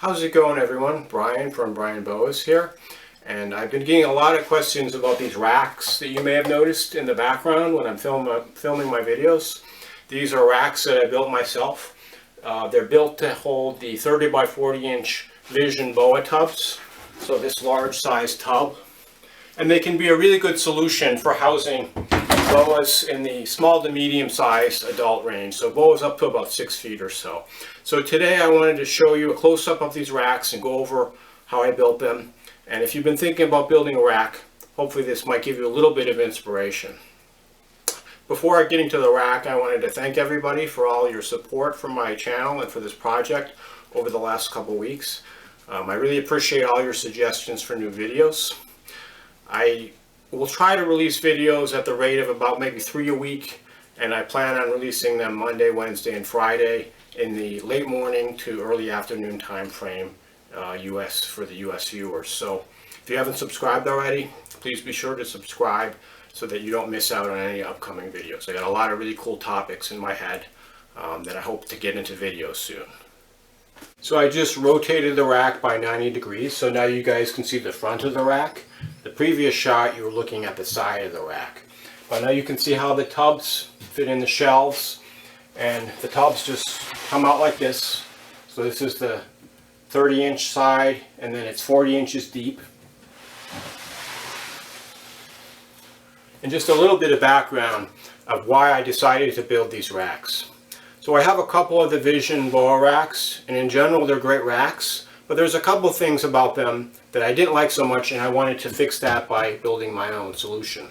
How's it going, everyone? Brian from Brian Boas here, and I've been getting a lot of questions about these racks that you may have noticed in the background when I'm filming my videos. These are racks that I built myself. They're built to hold the 30 by 40 inch Vision Boa tubs, so this large size tub, and they can be a really good solution for housing boas in the small to medium size adult range. So boas up to about 6 feet or so. So today I wanted to show you a close-up of these racks and go over how I built them. And if you've been thinking about building a rack, hopefully this might give you a little bit of inspiration. Before I get into the rack, I wanted to thank everybody for all your support for my channel and for this project over the last couple weeks. I really appreciate all your suggestions for new videos. I will try to release videos at the rate of about maybe 3 a week, and I plan on releasing them Monday, Wednesday, and Friday in the late morning to early afternoon time frame for the US viewers. So if you haven't subscribed already, please be sure to subscribe so that you don't miss out on any upcoming videos. I got a lot of really cool topics in my head that I hope to get into videos soon. So I just rotated the rack by 90 degrees, so now you guys can see the front of the rack. The previous shot you were looking at the side of the rack. But now you can see how the tubs fit in the shelves, and the tubs just come out like this. So this is the 30-inch side, and then it's 40 inches deep. And just a little bit of background of why I decided to build these racks. So I have a couple of the Vision Boa racks, and in general they're great racks, but there's a couple things about them that I didn't like so much, and I wanted to fix that by building my own solution.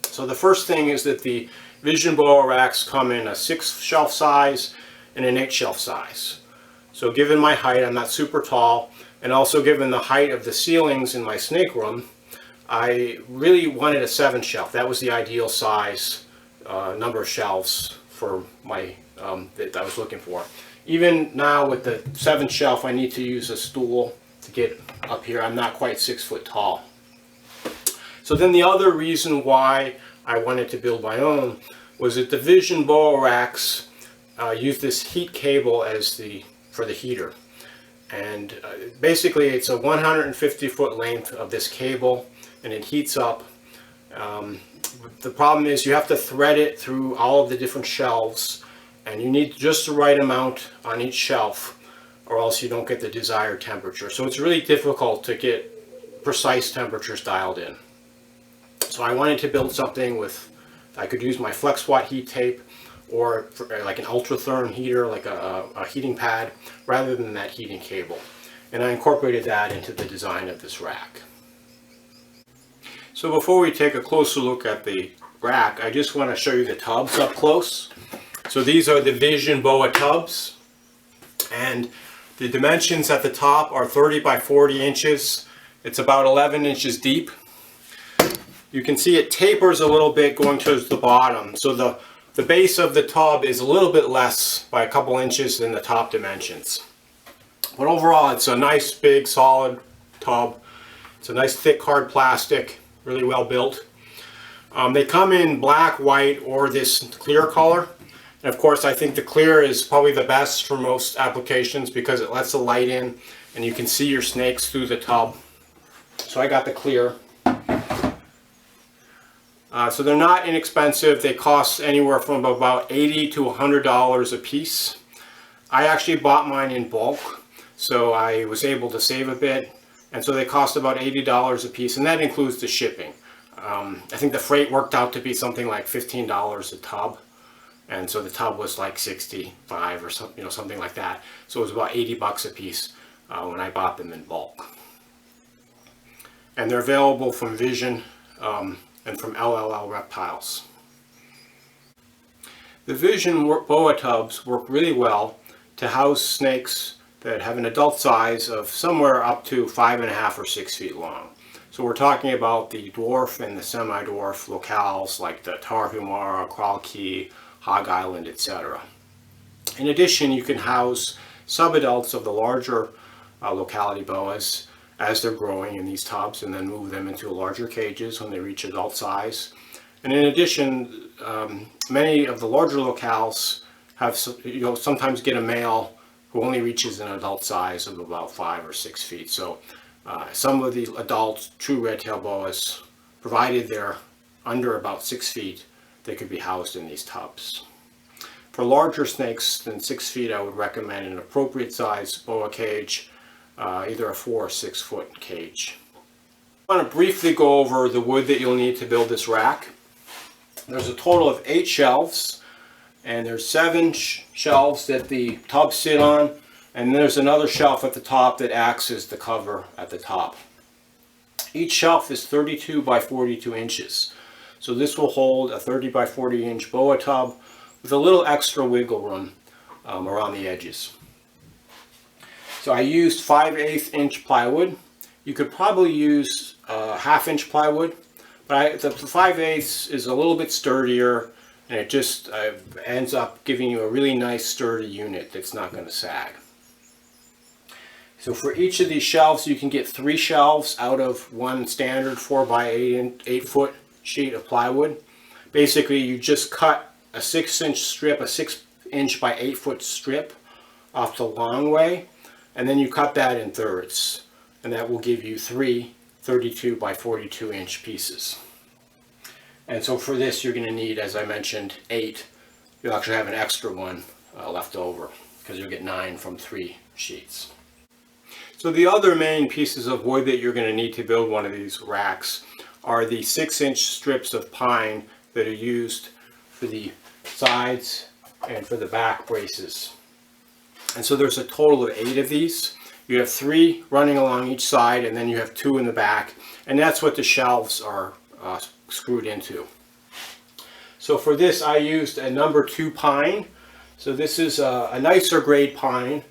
So the first thing is that the Vision Boa racks come in a 6 shelf size and an 8 shelf size. So given my height, I'm not super tall, and also given the height of the ceilings in my snake room, I really wanted a 7 shelf. That was the ideal size number of shelves for my that I was looking for. Even now with the 7 shelf, I need to use a stool to get up here. I'm not quite 6 foot tall. So then the other reason why I wanted to build my own was that the Vision Boa racks use this heat cable for the heater. And basically it's a 150 foot length of this cable, and it heats up. The problem is you have to thread it through all of the different shelves, and you need just the right amount on each shelf, or else you don't get the desired temperature. So it's really difficult to get precise temperatures dialed in. So I wanted to build something I could use my FlexWatt heat tape, or like an ultratherm heater, like a heating pad, rather than that heating cable. And I incorporated that into the design of this rack. So before we take a closer look at the rack, I just want to show you the tubs up close. So these are the Vision Boa tubs, and the dimensions at the top are 30 by 40 inches. It's about 11 inches deep. You can see it tapers a little bit going towards the bottom. So the base of the tub is a little bit less by a couple inches than the top dimensions. But overall, it's a nice, big, solid tub. It's a nice, thick, hard plastic, really well built. They come in black, white, or this clear color. And of course, I think the clear is probably the best for most applications because it lets the light in and you can see your snakes through the tub. So I got the clear. So they're not inexpensive. They cost anywhere from about $80 to $100 a piece. I actually bought mine in bulk, so I was able to save a bit. And so they cost about $80 a piece, and that includes the shipping. I think the freight worked out to be something like $15 a tub. And so the tub was like 65 or something, something like that. So it was about 80 bucks a piece when I bought them in bulk. And they're available from Vision and from LLL Reptiles. The Vision Boa tubs work really well to house snakes that have an adult size of somewhere up to 5.5 or 6 feet long. So we're talking about the dwarf and the semi-dwarf locales like the Tarahumara, Crawl Key, Hog Island, etc. In addition, you can house subadults of the larger locality boas as they're growing in these tubs, and then move them into larger cages when they reach adult size. And in addition, many of the larger locales have, sometimes get a male who only reaches an adult size of about 5 or 6 feet. So some of the adult true red-tailed boas, provided they're under about 6 feet, they could be housed in these tubs. For larger snakes than 6 feet, I would recommend an appropriate size boa cage, either a 4 or 6 foot cage. I want to briefly go over the wood that you'll need to build this rack. There's a total of 8 shelves, and there's 7 shelves that the tubs sit on, and there's another shelf at the top that acts as the cover at the top. Each shelf is 32 by 42 inches. So this will hold a 30 by 40 inch boa tub with a little extra wiggle room around the edges. So I used 5/8 inch plywood. You could probably use 1/2 inch plywood, but the 5/8 is a little bit sturdier, and it just ends up giving you a really nice sturdy unit that's not going to sag. So for each of these shelves, you can get 3 shelves out of one standard 4 by 8 foot sheet of plywood. Basically, you just cut a 6-inch strip, a 6-inch by 8 foot strip off the long way, and then you cut that in thirds, and that will give you 3 32 by 42 inch pieces. And so for this, you're going to need, as I mentioned, 8. You'll actually have an extra one left over because you'll get 9 from 3 sheets. So the other main pieces of wood that you're going to need to build one of these racks are the 6-inch strips of pine that are used for the sides and for the back braces. And so there's a total of 8 of these. You have 3 running along each side, and then you have 2 in the back, and that's what the shelves are screwed into. So for this, I used a number 2 pine. So this is a nicer grade pine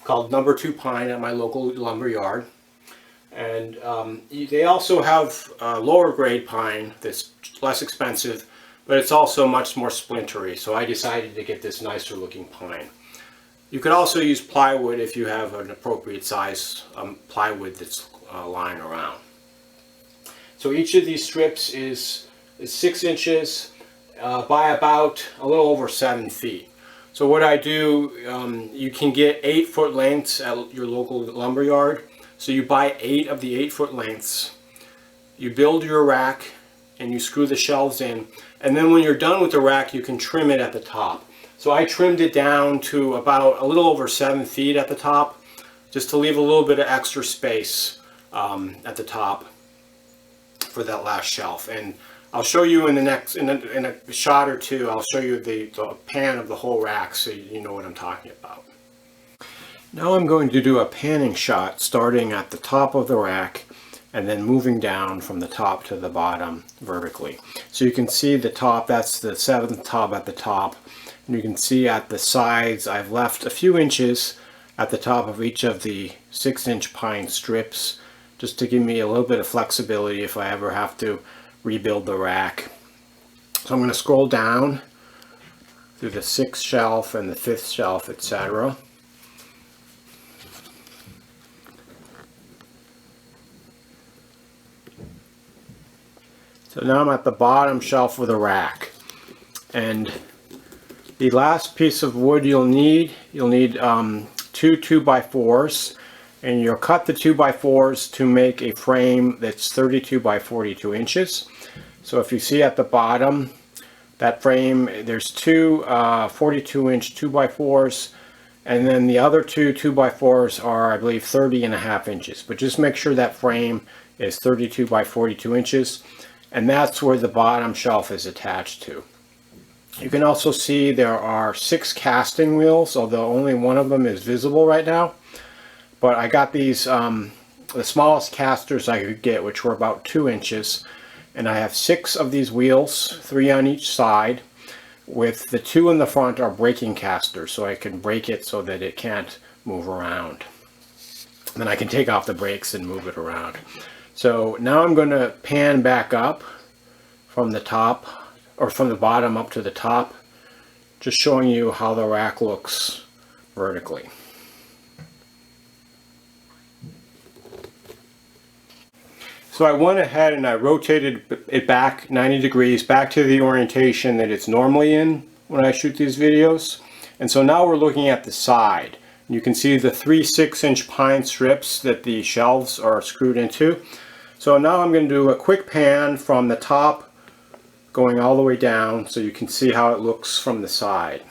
called number 2 pine at my local lumber yard. And they also have lower grade pine that's less expensive, but it's also much more splintery. So I decided to get this nicer looking pine. You could also use plywood if you have an appropriate size plywood that's lying around. So each of these strips is 6 inches by about a little over 7 feet. So what I do, you can get 8 foot lengths at your local lumber yard. So you buy 8 of the 8 foot lengths, you build your rack, and you screw the shelves in. And then when you're done with the rack, you can trim it at the top. So I trimmed it down to about a little over 7 feet at the top, just to leave a little bit of extra space at the top for that last shelf. And I'll show you in a shot or two, I'll show you the pan of the whole rack so you know what I'm talking about. Now I'm going to do a panning shot starting at the top of the rack and then moving down from the top to the bottom vertically. So you can see the top, that's the 7th tub at the top. And you can see at the sides, I've left a few inches at the top of each of the 6-inch pine strips, just to give me a little bit of flexibility if I ever have to rebuild the rack. So I'm going to scroll down through the 6th shelf and the 5th shelf, etc. So now I'm at the bottom shelf of the rack, and the last piece of wood you'll need 2 2x4s, and you'll cut the 2x4s to make a frame that's 32 by 42 inches. So if you see at the bottom, that frame, there's 2 42-inch 2x4s, and then the other 2 2x4s are, I believe, 30.5 inches. But just make sure that frame is 32 by 42 inches, and that's where the bottom shelf is attached to. You can also see there are 6 casting wheels, although only one of them is visible right now. But I got these, the smallest casters I could get, which were about 2 inches. And I have 6 of these wheels, 3 on each side, with the 2 in the front are braking casters, so I can brake it so that it can't move around. And then I can take off the brakes and move it around. So now I'm going to pan back up from the top, or from the bottom up to the top, just showing you how the rack looks vertically. So I went ahead and I rotated it back 90 degrees, back to the orientation that it's normally in when I shoot these videos. And so now we're looking at the side. You can see the 3 6-inch pine strips that the shelves are screwed into. So now I'm going to do a quick pan from the top going all the way down so you can see how it looks from the side.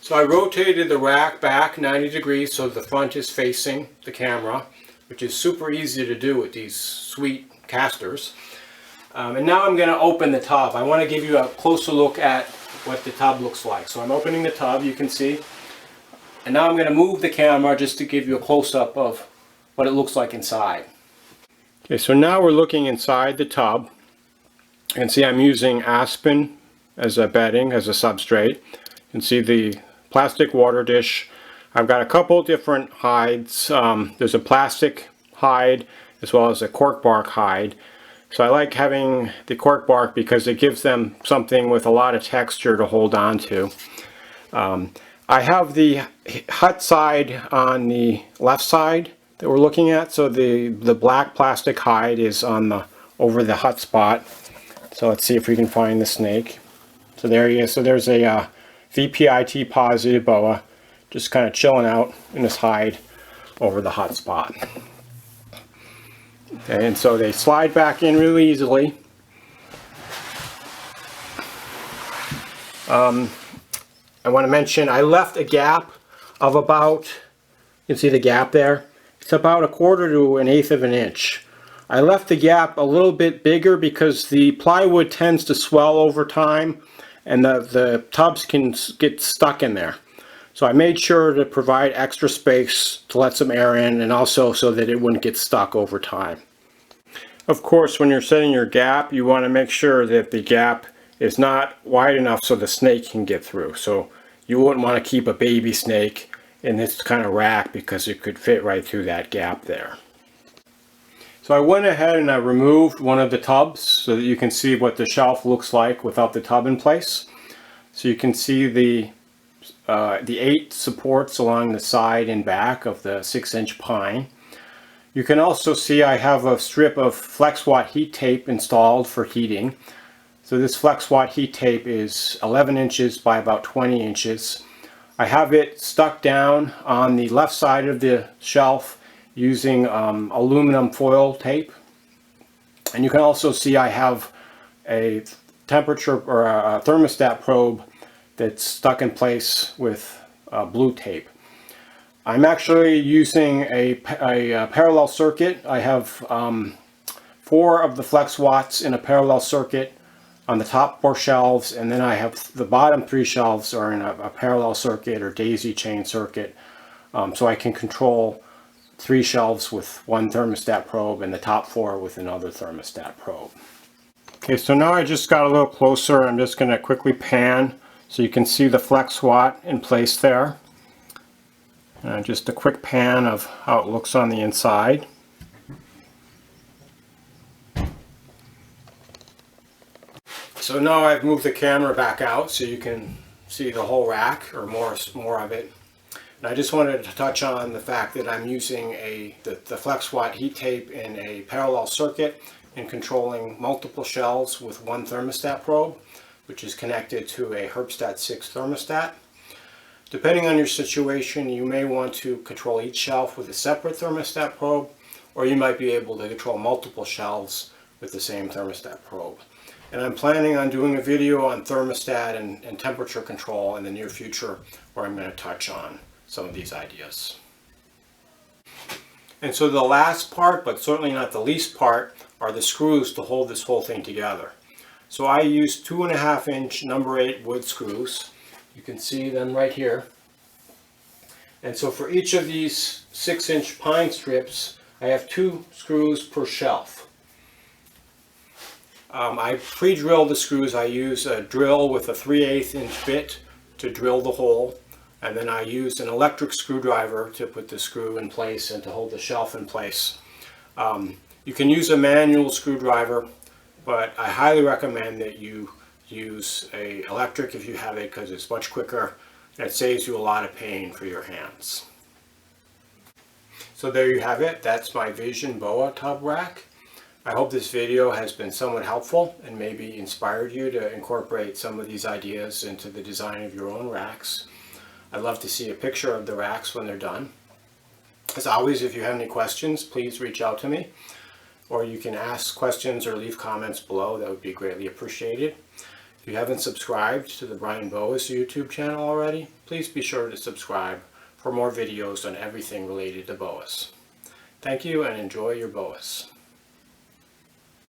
So I rotated the rack back 90 degrees so the front is facing the camera, which is super easy to do with these sweet casters. And now I'm going to open the tub. I want to give you a closer look at what the tub looks like. So I'm opening the tub, you can see. And now I'm going to move the camera just to give you a close-up of what it looks like inside. Okay, so now we're looking inside the tub. You can see I'm using aspen as a bedding, as a substrate. You can see the plastic water dish. I've got a couple different hides. There's a plastic hide as well as a cork bark hide. So I like having the cork bark because it gives them something with a lot of texture to hold on to. I have the hut side on the left side that we're looking at. So the black plastic hide is on the over the hut spot. So let's see if we can find the snake. So there he is. So there's a VPIT positive boa just kind of chilling out in his hide over the hot spot. Okay, and so they slide back in really easily. I want to mention I left a gap of about, you can see the gap there, it's about 1/4 to 1/8 of an inch. I left the gap a little bit bigger because the plywood tends to swell over time and the tubs can get stuck in there. So I made sure to provide extra space to let some air in and also so that it wouldn't get stuck over time. Of course, when you're setting your gap, you want to make sure that the gap is not wide enough so the snake can get through. So you wouldn't want to keep a baby snake in this kind of rack because it could fit right through that gap there. So I went ahead and I removed one of the tubs so that you can see what the shelf looks like without the tub in place. So you can see the 8 supports along the side and back of the 6-inch pine. You can also see I have a strip of FlexWatt heat tape installed for heating. So this FlexWatt heat tape is 11 inches by about 20 inches. I have it stuck down on the left side of the shelf using aluminum foil tape. And you can also see I have a temperature or a thermostat probe that's stuck in place with blue tape. I'm actually using a parallel circuit. I have 4 of the FlexWatts in a parallel circuit on the top 4 shelves, and then I have the bottom 3 shelves are in a parallel circuit or daisy chain circuit, so I can control 3 shelves with one thermostat probe and the top 4 with another thermostat probe. Okay, so now I just got a little closer. I'm just going to quickly pan so you can see the FlexWatt in place there. Just a quick pan of how it looks on the inside. So now I've moved the camera back out so you can see the whole rack or more of it. And I just wanted to touch on the fact that I'm using the FlexWatt heat tape in a parallel circuit and controlling multiple shelves with one thermostat probe, which is connected to a Herbstat 6 thermostat. Depending on your situation, you may want to control each shelf with a separate thermostat probe, or you might be able to control multiple shelves with the same thermostat probe. And I'm planning on doing a video on thermostat and temperature control in the near future where I'm going to touch on some of these ideas. And so the last part, but certainly not the least part, are the screws to hold this whole thing together. So I use 2.5-inch number 8 wood screws. You can see them right here. And so for each of these 6-inch pine strips, I have 2 screws per shelf. I pre-drill the screws. I use a drill with a 3/8 inch bit to drill the hole. And then I use an electric screwdriver to put the screw in place and to hold the shelf in place. You can use a manual screwdriver, but I highly recommend that you use a electric if you have it because it's much quicker and it saves you a lot of pain for your hands. So there you have it. That's my Vision Boa tub rack. I hope this video has been somewhat helpful and maybe inspired you to incorporate some of these ideas into the design of your own racks. I'd love to see a picture of the racks when they're done. As always, if you have any questions, please reach out to me, or you can ask questions or leave comments below. That would be greatly appreciated. If you haven't subscribed to the Brian Boas YouTube channel already, please be sure to subscribe for more videos on everything related to Boas. Thank you and enjoy your Boas.